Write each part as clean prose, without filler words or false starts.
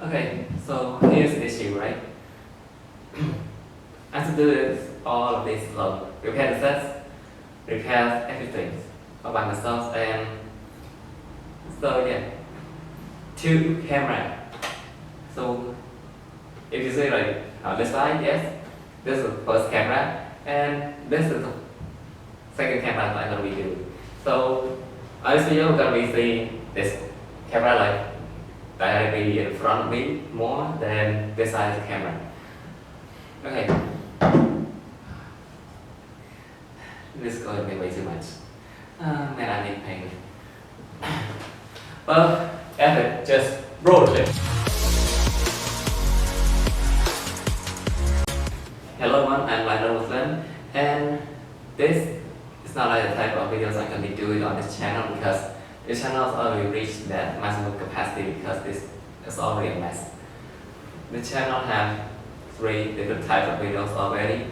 Okay, so here's the issue, right? I have to do this, all of this, repair the sets, repair everything all by myself, and so yeah, two camera. So if you see like on this side, yes, this is the first camera, and this is the second camera that I'm gonna be doing. So on this video, we're gonna be seeing this camera like directly in front of me more than this side of the camera. Okay. This is going to be way too much. Man, I need pain. Well, Evan, just roll it. Hello everyone, I'm Lionel Muslim, and this is not like the type of videos I'm going to be doing on this channel because this channel has already reached that maximum capacity because this is already a mess. The channel has 3 different types of videos already.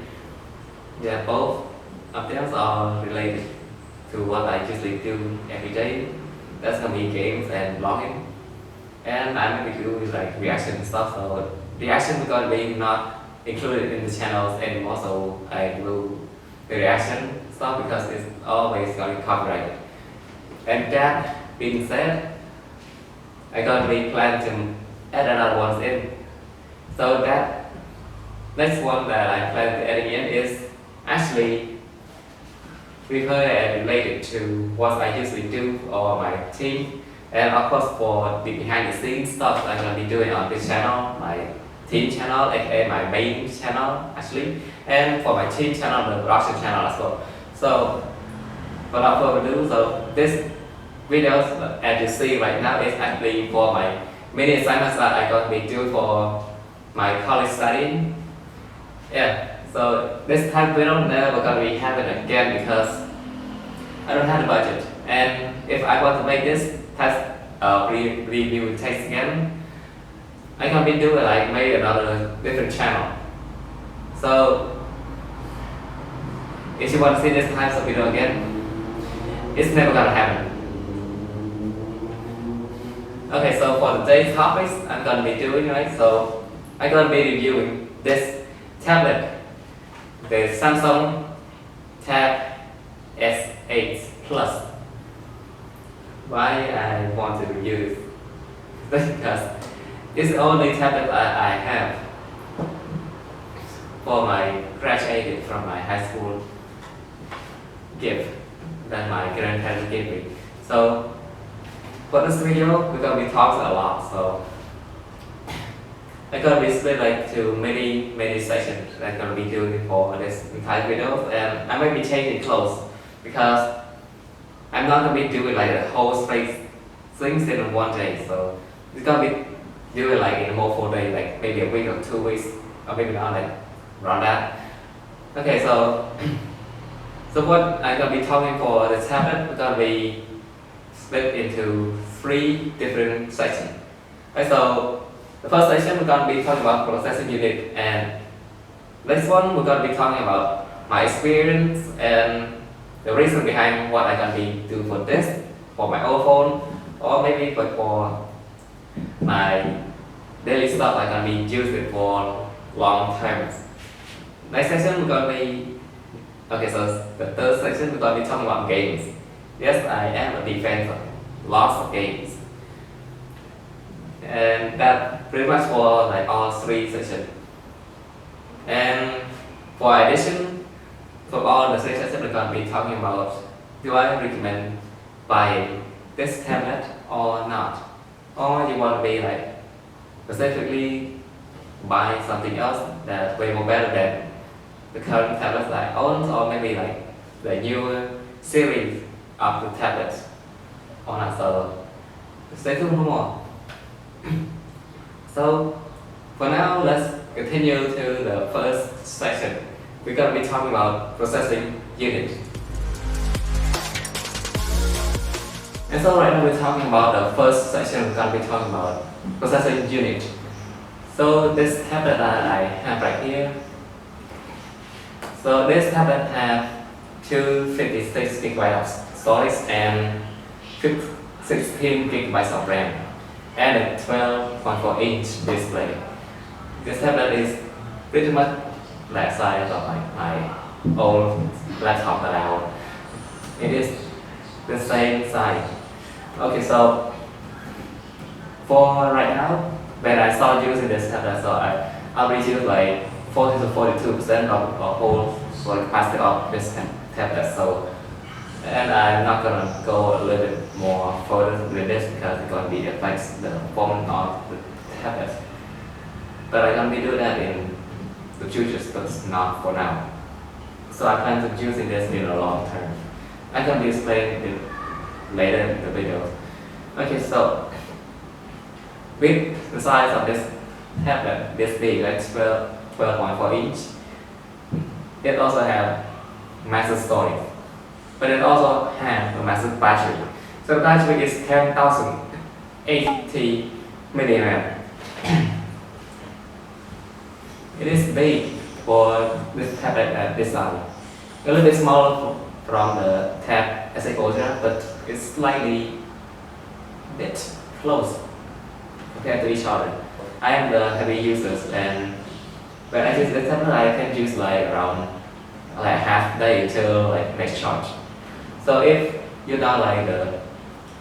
Yeah, both of them are related to what I usually do every day. That's gonna be games and vlogging. And I'm gonna be doing like reaction stuff, so reaction is gonna be not included in the channels anymore, so I will the reaction stuff because it's always gonna be copyrighted. And that being said, I gonna be planning to add another one in. So that next one that I plan to add in is actually related to what I usually do for my team, and of course for the behind the scenes stuff I'm gonna be doing on this channel, my team channel, aka my main channel actually, and for my team channel, the production channel as well. So without further ado, so this videos as you see right now is actually for my mini assignments that I'm going to be doing for my college studying. Yeah, so this time we don't never gonna be having again because I don't have the budget. And if I want to make this test review test again, I can be doing like maybe another different channel. So if you want to see this type of video again, it's never gonna happen. Okay, so for today's topics I'm gonna be doing, right? So I'm gonna be reviewing this tablet, the Samsung Tab S8 Plus. Why I want to review this? Because it's the only tablet I have for my graduated from my high school gift that my grandparents gave me. So for this video, we're gonna be talking a lot. So I'm gonna be split like to many sections that I'm gonna be doing for this entire video, and I might be changing clothes because I'm not gonna be doing like the whole space things in one day. So it's gonna be doing like in a more full day, like maybe a week or 2 weeks, or maybe not like around that. Okay, so so what I'm gonna be talking for the tablet, we're gonna be split into 3 different sections. Right, so the first section we're going to be talking about processing unit, and next one we're going to be talking about my experience and the reason behind what I'm going to be doing for this, for my old phone, or maybe for my daily stuff I'm going to be using for long term. Next section we're going to be, okay, so the third section we're going to be talking about games. Yes, I am a defender, lots of games. And that pretty much for like all 3 sections. And for addition, for all the 3 sections we're going to be talking about, do I recommend buying this tablet or not? Or you want to be like specifically buy something else that's way more better than the current tablets that I own, or maybe like the newer series of the tablets or not. So stay tuned for more. So for now, let's continue to the first section. We're going to be talking about processing unit. And so right now we're talking about the first section. We're going to be talking about processing unit. So this tablet that I have right here. So this tablet has 256 GB of storage and 16 GB of RAM. and a 12.4-inch display. This tablet is pretty much that size of my old laptop that I own. It is the same size. Okay, so for right now, when I start using this tablet, so I'll reduce like 40 to 42% of whole capacity of this tablet. So, and I'm not gonna go a little bit more further with this because it's gonna be affects the performance of the tablet. But I'm gonna be doing that in the future, but not for now. So I plan to using this in the long term. I can be explaining it later in the video. Okay, so with the size of this tablet, this big, like 12.4 inch, it also have massive storage, but it also has a massive battery. So the battery is 10,080 milliamp. It is big for this tablet at this size. A little bit smaller from the Tab S8 Ultra, but it's slightly bit close compared to each other. I am the heavy users, and when I use this tablet, I can use like around like half day till like next charge. So if you're not like the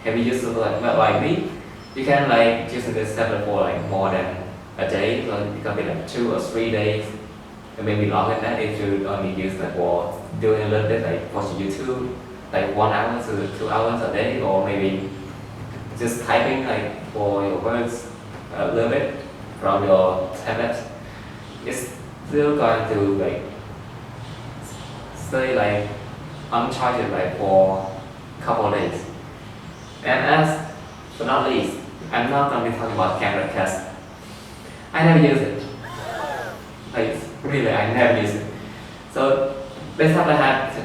heavy user like me, you can like use this tablet for like more than a day, so it can be like 2 or 3 days, and maybe longer than that if you only use like for doing a little bit like watching YouTube, like 1 hour to 2 hours a day, or maybe just typing like for your words a little bit from your tablet. It's still going to like stay like uncharged like for a couple of days. And as for not least, I'm not going to be talking about camera because I never use it. Like really, I never use it. So this tablet has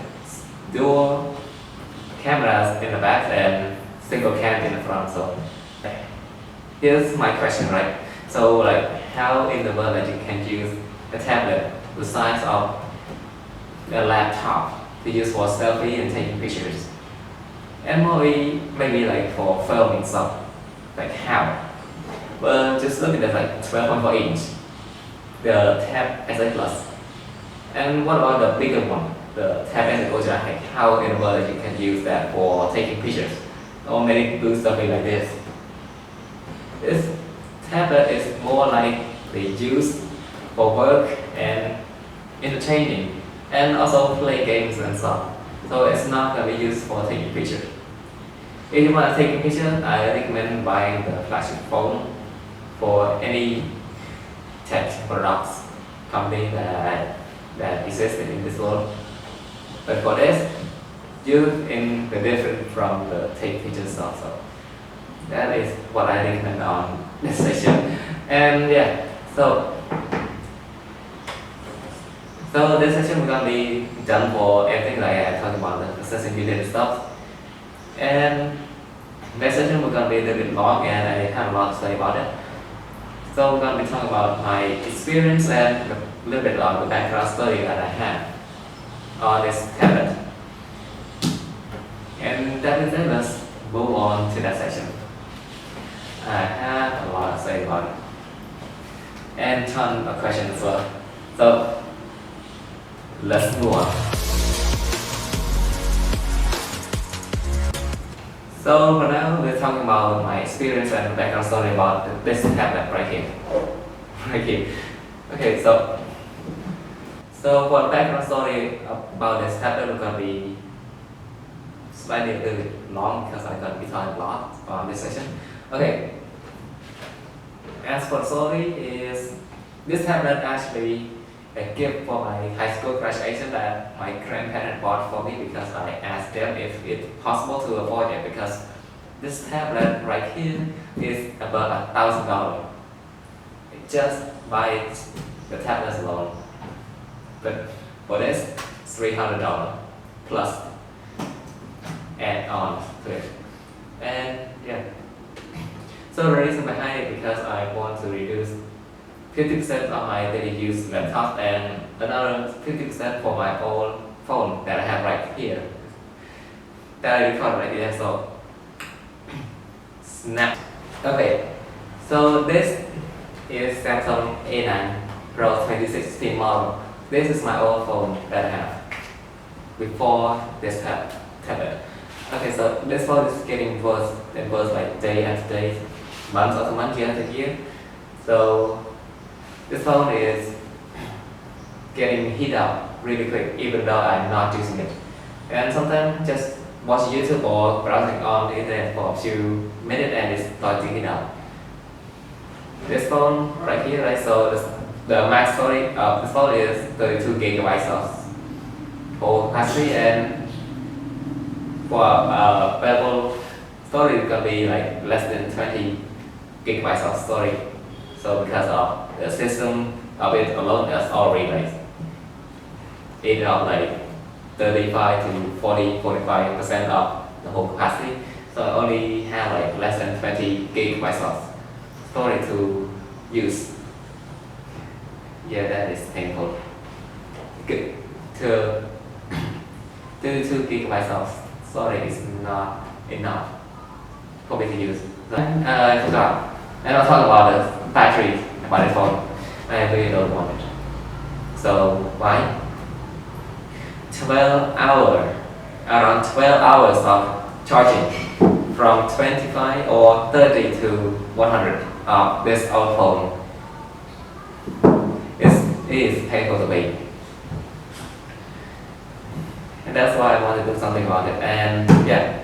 dual cameras in the back and single cam in the front. So here's my question, right? So like, how in the world that you can use a tablet the size of a laptop to use for selfie and taking pictures, and maybe like for filming stuff? Like how? Well, just look at that like 12.4 inch, the Tab S8 Plus. And what about the bigger one, the Tab S8 Ultra? Like how in the world that you can use that for taking pictures or maybe do something like this? This tablet is more likely used for work and entertaining, and also play games and stuff. So it's not going to be used for taking pictures. If you want to take a picture, I recommend buying the flagship phone for any tech products company that existed in this world. But for this, use in the different from the take pictures stuff. So that is what I recommend on this section. And yeah, so this section we're gonna be done for everything like I talked about the accessibility stuff. And next session we're gonna be a little bit long and I have a lot to say about it. So we're gonna be talking about my experience and a little bit of the background story that I have on this tablet. And that is it. Let's move on to that section. I have a lot to say about it, and ton of questions as well. So let's move on. So for now, we're talking about my experience and background story about this tablet right here. Right here. Okay, so for the background story about this tablet, we're gonna be slightly a little bit long because I'm gonna be talking a lot on this section. Okay. As for the story is, this tablet actually a gift for my high school graduation that my grandparents bought for me because I asked them if it's possible to afford it, because this tablet right here is about $1,000. Just buy the tablet alone. But for this, $300 plus add on to it. And yeah. So the reason behind it because I want to reduce 50% of my daily use laptop and another 50% for my old phone that I have right here. That I record right here, so snap. Okay, So this is Samsung A9 Pro 2016 model. This is my old phone that I have before this tablet. Okay, so this phone is getting worse and worse like day after day, month after month, year after year. So this phone is getting heat up really quick even though I'm not using it. And sometimes just watch YouTube or browsing on the internet for a few minutes and it's starting to heat up. This phone right here, right? So the max storage of this phone is 32 gigabytes of whole capacity, and for available storage it can be like less than 20 gigabytes of storage. So because of the system of it alone is already like eating up like 35 to 45% of the whole capacity. So I only have like less than 20 gigabytes of storage to use. Yeah, that is painful. Good. To 32 gigabytes of storage is not enough for me to use. Then I forgot. And I'll talk about the battery about the phone. I really don't want it. So why? 12 hours, around 12 hours of charging from 25 or 30 to 100 of this old phone. It is painful to me. And that's why I want to do something about it. And yeah,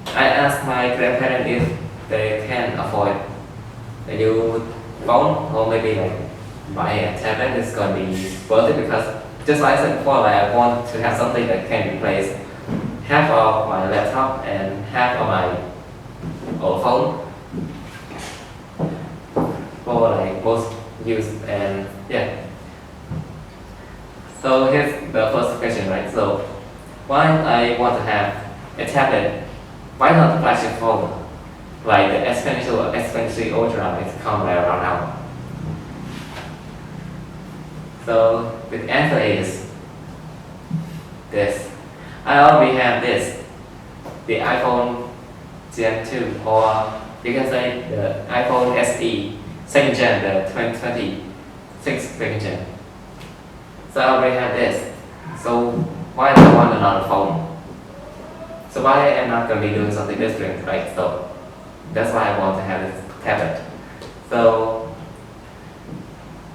I asked my grandparents if they can afford a new phone or maybe like buy a tablet. It's gonna be worth it because just like I said before, like I want to have something that can replace half of my laptop and half of my old phone for like both use. And yeah. So here's the first question, right? So why I want to have a tablet? Why not a flagship phone like the S22 or S23 Ultra? It's come right around now. So the answer is this. I already have this, the iPhone Gen 2, or you can say the iPhone SE, second gen, the 2026 second gen. So I already have this. So why do I want another phone? So why am I not going to be doing something different, right? So that's why I want to have this tablet. So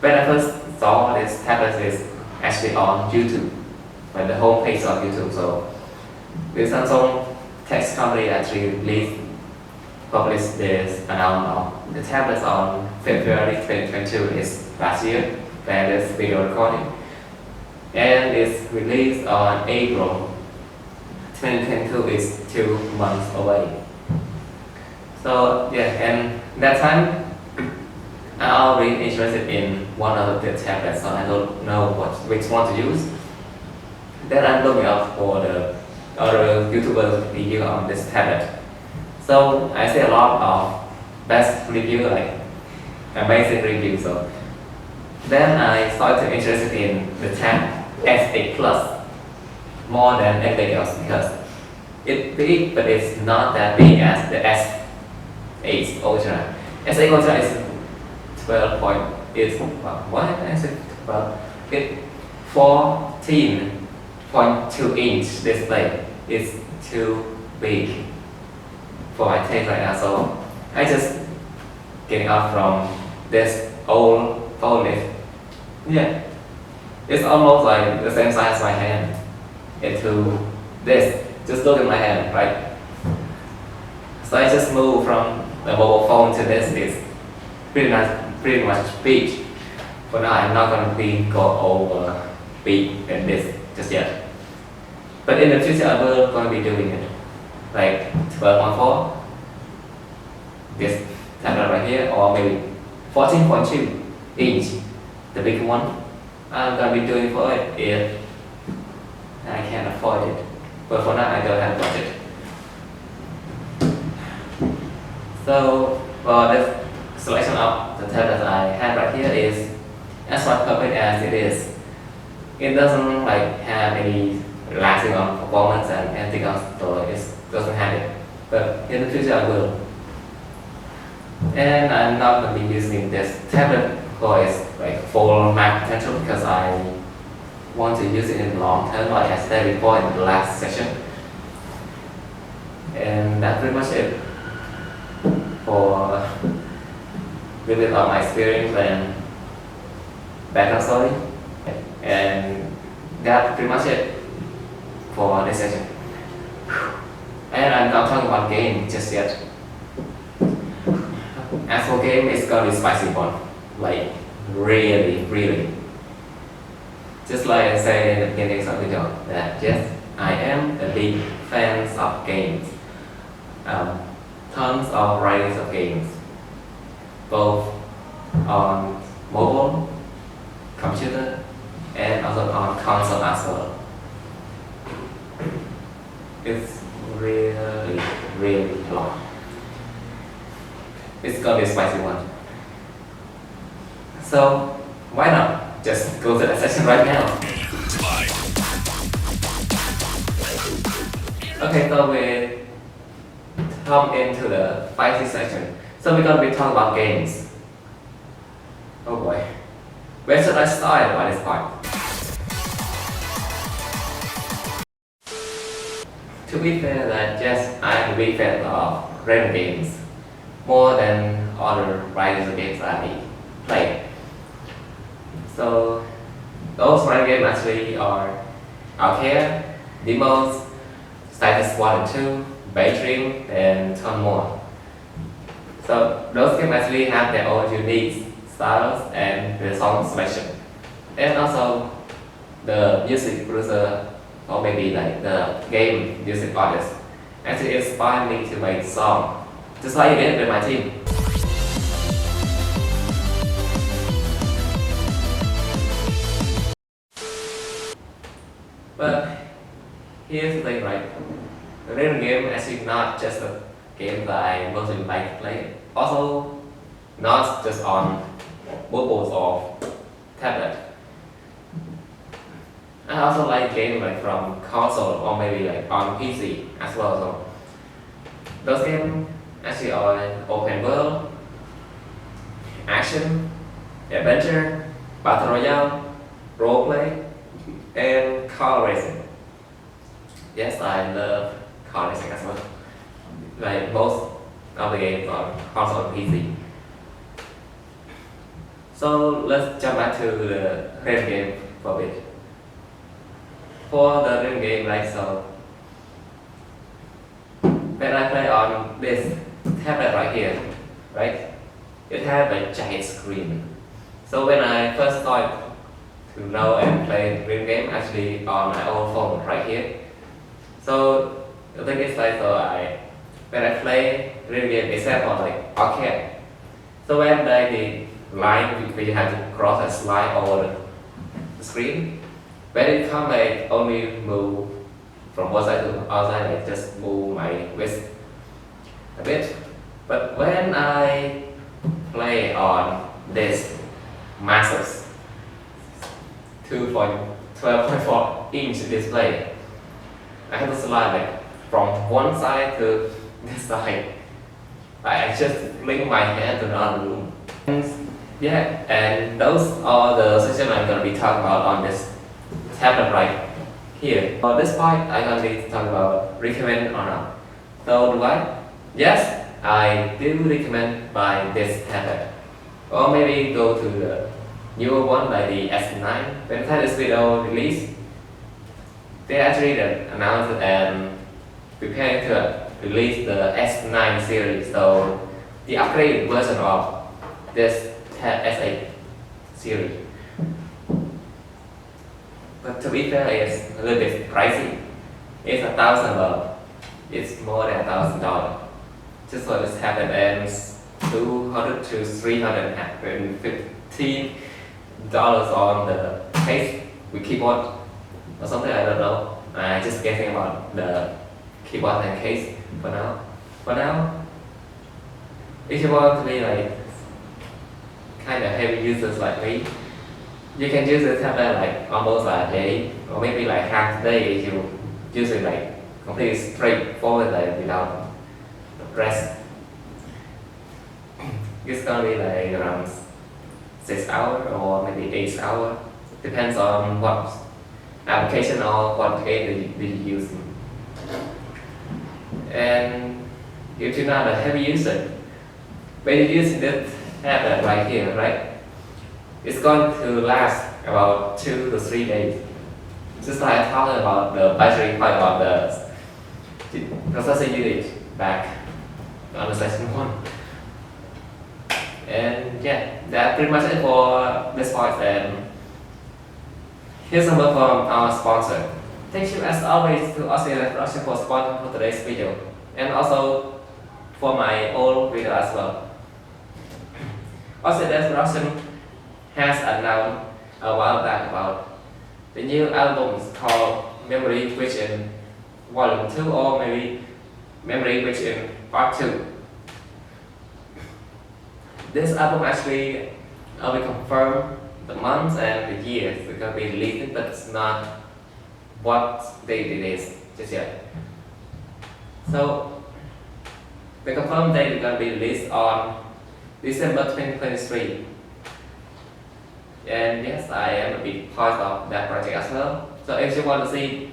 when I first saw this tablet is actually on YouTube, like the home page of YouTube. So the Samsung tech company actually published this announcement of the tablets on February 2022 is last year, when this video recording. And it's released on April 2022, is 2 months away. So yeah, and that time I'm already interested in one of the tablets, so I don't know which one to use. Then I'm looking up for the other YouTubers review on this tablet. So I see a lot of best review, like amazing reviews. So then I started interested in the Tab S8 Plus more than anything else because it's big, but it's not that big as the S8 Ultra. S8 Ultra is 12 point. It's what is it? Well, it's 14.2 inch display. It's too big for my taste right now. So I just getting up from this old phone. Yeah, it's almost like the same size as my hand into this. Just look at my hand, right? So I just moved from the mobile phone to this. It's pretty much big. For now, I'm not going to go over big than this just yet. But in the future, I will going to be doing it. Like 12.4, this tablet right here, or maybe 14.2 inch, the big one. I'm going to be doing for it if I can afford it. But for now, I don't have budget. So for this selection of the tablet I have right here is as much perfect as it is. It doesn't like have any relaxing on performance and anything else, so it doesn't have it. But in the future I will. And I'm not going to be using this tablet for its like full max potential because I want to use it in the long term, like I said before in the last session. And that's pretty much it for a little bit of my experience and background story. And that's pretty much it for this session. And I'm not talking about game just yet. As for game, it's gonna be spicy one, like really. Just like I said in the beginning of the video, that yes, I am a big fan of games. Tons of varieties of games, both on mobile, computer, and also on console as well. It's really a lot. It's gonna be a spicy one. So why not just go to the session right now? Okay, so we come into the spicy section. So we're gonna be talking about games. Oh boy. Where should I start by this point? To be fair, that yes, I'm a big fan of random games, more than other varieties of games I play. So those random games actually are Arcade, Demos, Status 1 and 2, Daydream, and ton more. So those games actually have their own unique styles and the song selection. And also the music producer or maybe like the game music artist actually inspired me to make song, just like you did with my team. But here's the thing, right? The rhythm game actually not just a game that I mostly like to play. Also, not just on mobiles or tablet. I also like games like from console or maybe like on PC as well. So those games actually are open world, action, adventure, battle royale, role play, and car racing. Yes, I love car racing as well. Like most of the games on console and PC. So let's jump back to the rhythm game for a bit. For the rhythm game, right, so when I play on this tablet right here, right, it has a giant screen. So when I first started to know and play rhythm game, actually on my own phone right here. So the thing is like, when I play rhythm game, except for like arcade. So when the line where you have to cross a line over the screen, when it comes, I only move from one side to the other side, I just move my wrist a bit. But when I play on this massive 12.4-inch display, I have to slide like from one side to this side. I just link my hand to another room. Yeah, and those are the sessions I'm going to be talking about on this tablet right here. For this point, I'm going to be talking about recommend or not. So do I? Yes, I do recommend buying this tablet. Or maybe go to the newer one like the S9. When this video released, they actually announced and preparing to release the S9 series. So the upgraded version of this S8 series. But to be fair, it's a little bit pricey. It's $1,000. It's more than $1,000. Just for this tablet, and $200 to $315 on the case with keyboard or something. I don't know. I'm just guessing about the keyboard and case for now. For now, if you want to be like kind of heavy users like me, you can use the tablet like almost a day or maybe like half a day if you use it like completely straightforward like without rest. It's gonna be like around 6 hours or maybe 8 hours. Depends on what application or what game that you use. And if you're not a heavy user, when you use this tablet right here, right? It's going to last about 2 to 3 days. Just like I talked about the battery life of the processing unit back on the session 1. And yeah, that's pretty much it for this part. And here's some word from our sponsor. Thank you as always to Australia Production for sponsoring for today's video, and also for my old video as well. Australia Production has announced a while back about the new albums called Memory Vision Volume 2 or maybe Memory Vision Part 2. This album actually will confirm the months and the years it's going to be released, but it's not what date it is just yet. So the confirmed date is going to be released on December 2023. And yes, I am a big part of that project as well. So if you want to see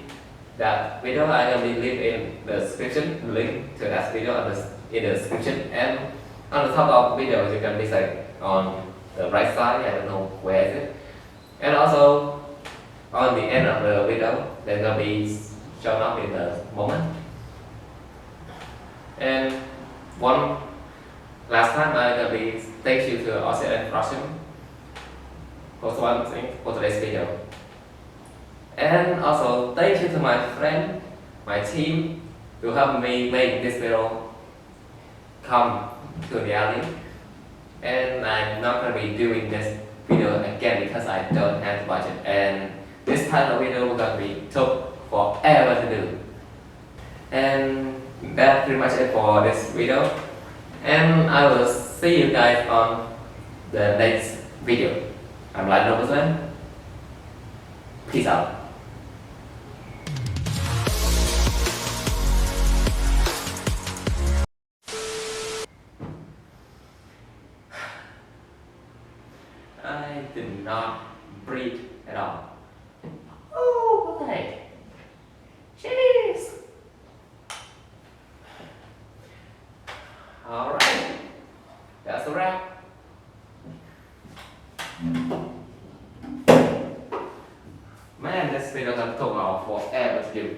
that video, I will leave in the description, link to that video in the description. And on the top of the video, you can be on the right side, I don't know where is it. And also on the end of the video, they're gonna be shown up in the moment. And one last time, I'm gonna be thank you to Australia Production for sponsoring for today's video. And also thank you to my friend, my team, who helped me make this video come to reality. And I'm not gonna be doing this video again because I don't have the budget. And this type of video gonna be took forever to do. And that's pretty much it for this video. And I will see you guys on the next video. I'm Light Robinson. Peace out. I did not breathe at all. Oh boy. Jeez. Alright. That's a wrap. Man, this video gonna take off forever to do.